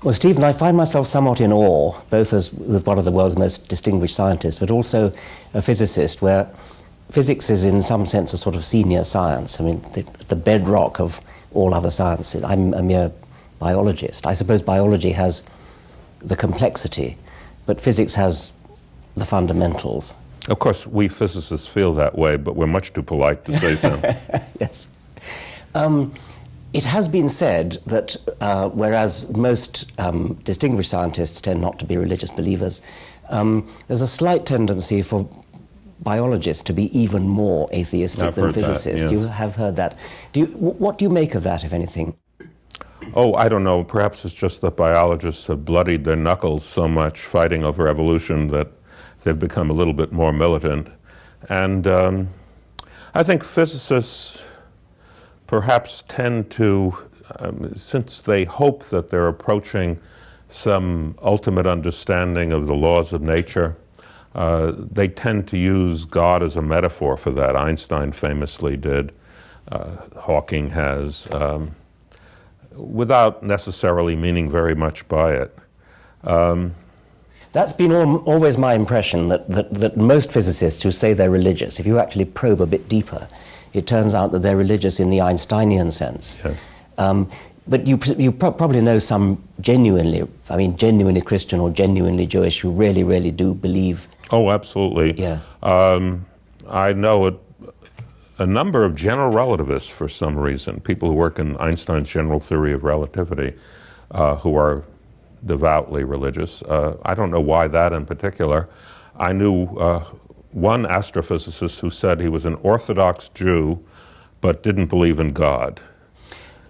Well, Stephen, I find myself somewhat in awe, both as with one of the world's most distinguished scientists, but also a physicist, where physics is in some sense a sort of senior science. I mean, the bedrock of all other sciences. I'm a mere biologist. I suppose biology has the complexity, but physics has the fundamentals. Of course, we physicists feel that way, but we're much too polite to say so. Yes. It has been said that whereas most distinguished scientists tend not to be religious believers, there's a slight tendency for biologists to be even more atheistic than physicists. That, yes. You have heard that. What do you make of that, if anything? Oh, I don't know. Perhaps it's just that biologists have bloodied their knuckles so much fighting over evolution that they've become a little bit more militant. And I think physicists perhaps tend to, since they hope that they're approaching some ultimate understanding of the laws of nature, they tend to use God as a metaphor for that. Einstein famously did. Hawking has, without necessarily meaning very much by it. That's been always my impression, that most physicists who say they're religious, if you actually probe a bit deeper, it turns out that they're religious in the Einsteinian sense. Yes. But you probably know some genuinely Christian or genuinely Jewish who really, really do believe. Oh, absolutely. Yeah. I know a number of general relativists for some reason, people who work in Einstein's general theory of relativity, who are devoutly religious. I don't know why that in particular. I knew one astrophysicist who said he was an Orthodox Jew but didn't believe in God.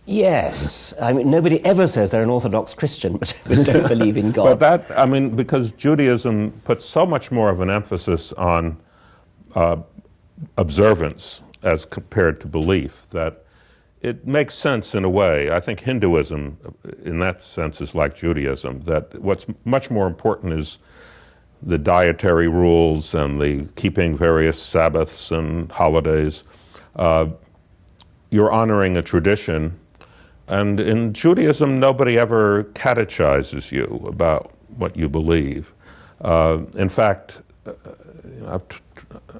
Yes, I mean, nobody ever says they're an Orthodox Christian but don't believe in God. But that, I mean, because Judaism puts so much more of an emphasis on observance as compared to belief that it makes sense in a way. I think Hinduism, in that sense, is like Judaism, that what's much more important is the dietary rules and the keeping various Sabbaths and holidays. You're honoring a tradition. And in Judaism, nobody ever catechizes you about what you believe. In fact,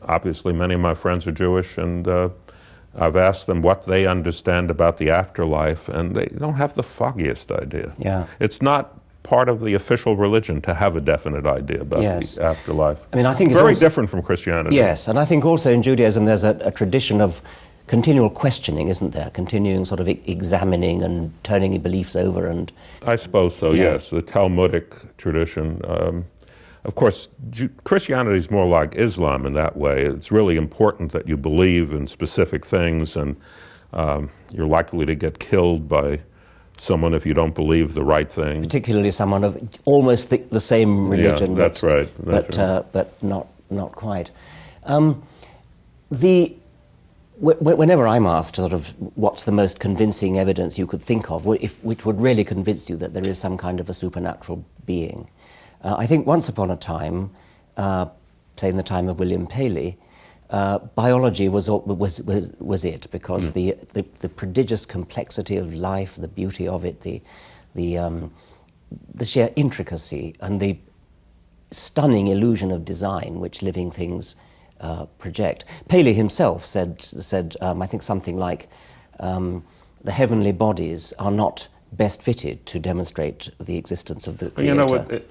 obviously many of my friends are Jewish, and I've asked them what they understand about the afterlife, and they don't have the foggiest idea. Yeah. It's not part of the official religion to have a definite idea about the afterlife. I mean, I think it's very different from Christianity. Yes, and I think also in Judaism there's a tradition of continual questioning, isn't there? Continuing sort of examining and turning your beliefs over. And I suppose so, yes. The Talmudic tradition. Of course, Christianity is more like Islam in that way. It's really important that you believe in specific things, and you're likely to get killed by someone if you don't believe the right thing. Particularly someone of almost the same religion. Yeah, that's right. But not quite. Whenever I'm asked sort of what's the most convincing evidence you could think of, which would really convince you that there is some kind of a supernatural being, I think once upon a time, say in the time of William Paley, biology was it, because the prodigious complexity of life, the beauty of it, the sheer intricacy and the stunning illusion of design which living things project. Paley himself said I think something like, the heavenly bodies are not best fitted to demonstrate the existence of the Creator. You know,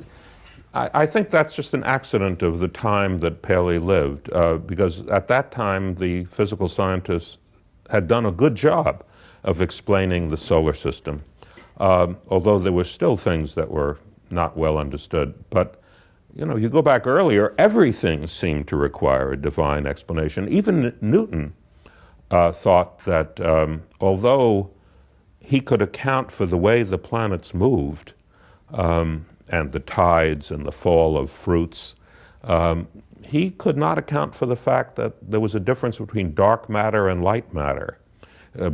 I think that's just an accident of the time that Paley lived, because at that time the physical scientists had done a good job of explaining the solar system, although there were still things that were not well understood. But you know, you go back earlier, everything seemed to require a divine explanation. Even Newton thought that although he could account for the way the planets moved, and the tides and the fall of fruits, he could not account for the fact that there was a difference between dark matter and light matter,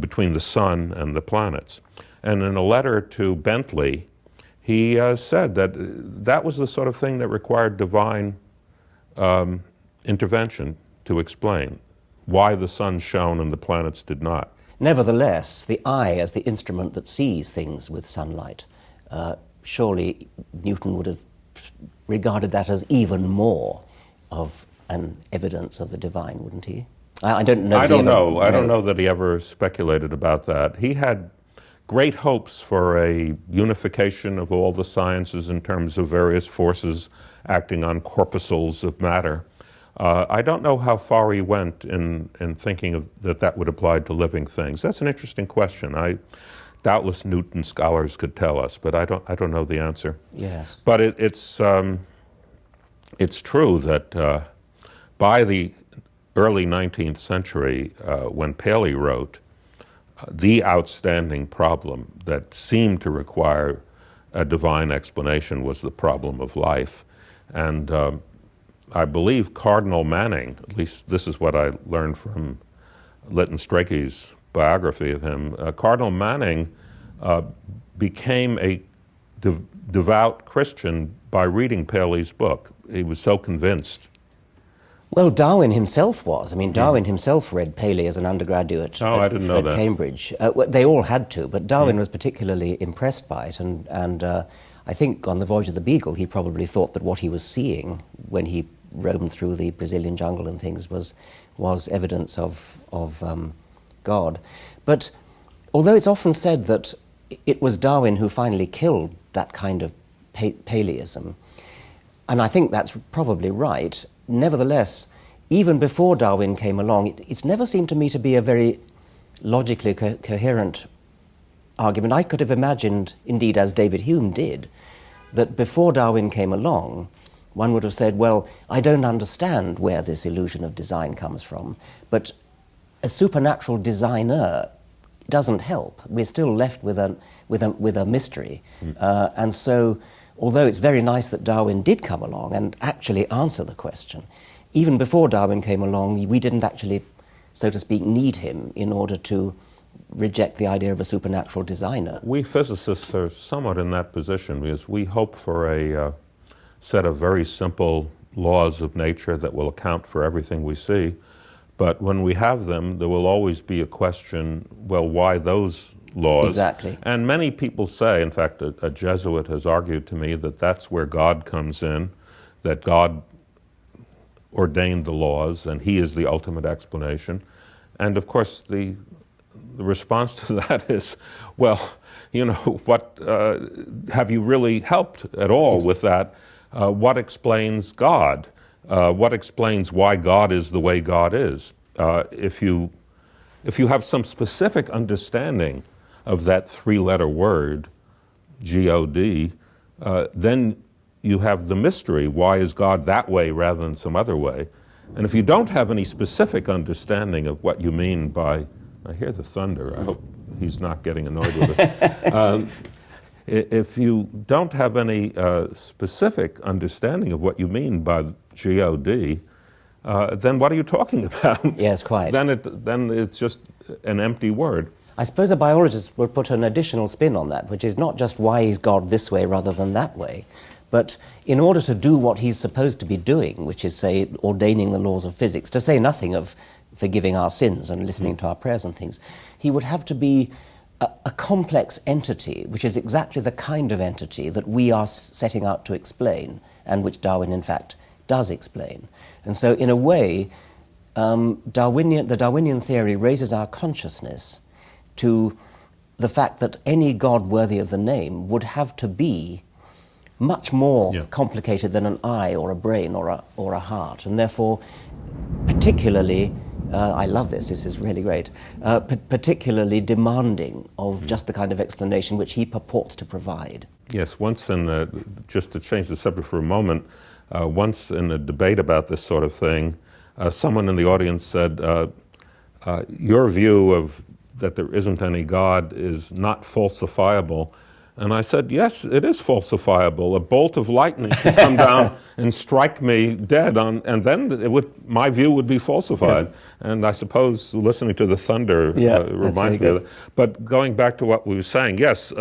between the sun and the planets. And in a letter to Bentley, he said that that was the sort of thing that required divine intervention to explain why the sun shone and the planets did not. Nevertheless, the eye, as the instrument that sees things with sunlight, surely Newton would have regarded that as even more of an evidence of the divine, wouldn't he? I don't know. I don't know. I don't know that he ever speculated about that. He had great hopes for a unification of all the sciences in terms of various forces acting on corpuscles of matter. I don't know how far he went in thinking of that would apply to living things. That's an interesting question. Doubtless Newton scholars could tell us, but I don't know the answer. Yes. But it's true that by the early 19th century, when Paley wrote, the outstanding problem that seemed to require a divine explanation was the problem of life. And I believe Cardinal Manning, at least this is what I learned from Lytton Strachey's biography of him, Cardinal Manning became a devout Christian by reading Paley's book. He was so convinced. Well, Darwin himself was. I mean, Darwin himself read Paley as an undergraduate I didn't know at that. Cambridge. They all had to, but Darwin was particularly impressed by it, and I think on the voyage of the Beagle, he probably thought that what he was seeing when he roamed through the Brazilian jungle and things was evidence of God. But although it's often said that it was Darwin who finally killed that kind of Paleyism, and I think that's probably right, nevertheless, even before Darwin came along, it's never seemed to me to be a very logically coherent argument. I could have imagined, indeed as David Hume did, that before Darwin came along, one would have said, well, I don't understand where this illusion of design comes from, but a supernatural designer doesn't help. We're still left with a mystery. And so, although it's very nice that Darwin did come along and actually answer the question, even before Darwin came along, we didn't actually, so to speak, need him in order to reject the idea of a supernatural designer. We physicists are somewhat in that position because we hope for a set of very simple laws of nature that will account for everything we see. But when we have them, there will always be a question, well, why those laws? Exactly. And many people say, in fact, a Jesuit has argued to me that that's where God comes in, that God ordained the laws and he is the ultimate explanation. And of course, the response to that is, well, you know, what have you really helped at all with that? What explains God? What explains why God is the way God is? If you have some specific understanding of that three-letter word, G-O-D, then you have the mystery. Why is God that way rather than some other way? And if you don't have any specific understanding of what you mean by, I hear the thunder, I hope he's not getting annoyed with it. If you don't have any specific understanding of what you mean by G-O-D, then what are you talking about? Yes, quite. Then it's just an empty word. I suppose a biologist would put an additional spin on that, which is not just why is God this way rather than that way, but in order to do what he's supposed to be doing, which is, say, ordaining the laws of physics, to say nothing of forgiving our sins and listening to our prayers and things, he would have to be a complex entity, which is exactly the kind of entity that we are setting out to explain, and which Darwin, in fact, does explain. And so, in a way, the Darwinian theory raises our consciousness to the fact that any God worthy of the name would have to be much more complicated than an eye or a brain or a heart, and therefore, particularly, I love this is really great, particularly demanding of just the kind of explanation which he purports to provide. Yes, once just to change the subject for a moment, once in a debate about this sort of thing, someone in the audience said, your view of that there isn't any God is not falsifiable. And I said, yes, it is falsifiable. A bolt of lightning could come down and strike me dead, and then my view would be falsified. Yeah. And I suppose listening to the thunder reminds me of that. But going back to what we were saying, yes,